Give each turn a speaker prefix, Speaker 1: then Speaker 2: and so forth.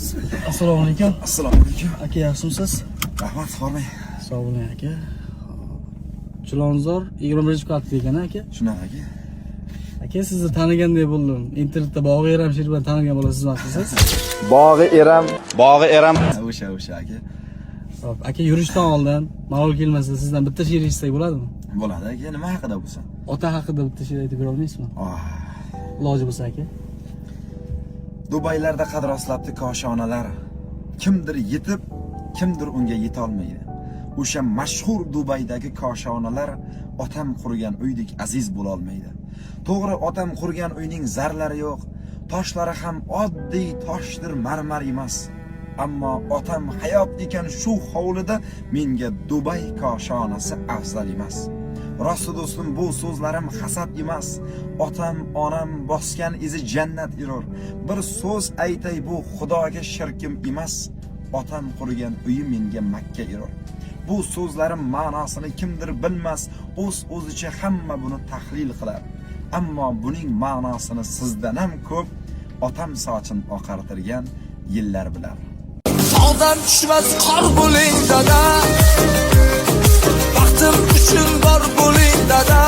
Speaker 1: Bismillah.
Speaker 2: Assalomu alaykum.
Speaker 1: Assalomu alaykum.
Speaker 2: Aka, yaxshimisiz?
Speaker 1: Rahmat, xormay.
Speaker 2: Sog' bo'ling aka. Chilonzor 21-kvartira ekan aka.
Speaker 1: Shunaqa aka.
Speaker 2: Aka, sizni tanigandek bo'ldim. Internetda Bog'i Eram she'r bilan tanigan bo'lasizmi siz?
Speaker 3: Bog'i eram.
Speaker 1: O'sha aka.
Speaker 2: Hop, aka, yurishdan oldin malol kelmasa sizdan bitta she'r eshitsak bo'ladimi?
Speaker 1: Bo'ladi aka, nima haqida bo'lsa?
Speaker 2: Ota haqida bitta she'r aytib bera olmaysizmi? Iloji bo'lsa aka.
Speaker 1: Dubaylarda qad rostlabdi koshonalar. Kimdir yetib, kimdir unga yeta olmaydi. O'sha mashhur Dubaydagi koshonalar otam qurgan uydek aziz bo'la olmaydi. To'g'ri, otam qurgan uyning zarlari yo'q, toshlari ham oddiy toshdir, marmar emas. Ammo otam hayot ekan shu hovlida menga Dubay koshonasi afzal emas. Rosti do'stim, bu so'zlarim hasad emas. Otam, onam bosgan izi jannat erur. Bir so'z aytay, bu Xudoga shirkim emas. Otam qurgan uyi menga Makka erur. Bu so'zlarim ma'nosini kimdir bilmas, o'zicha hamma buni tahlil qilar. Ammo buning ma'nosini sizdan ham ko'p otam sochin oqartirgan yillar bilar.
Speaker 4: Tog'dan tushmas qor bo'ling dada, baxtim uchun bor bo'ling dada.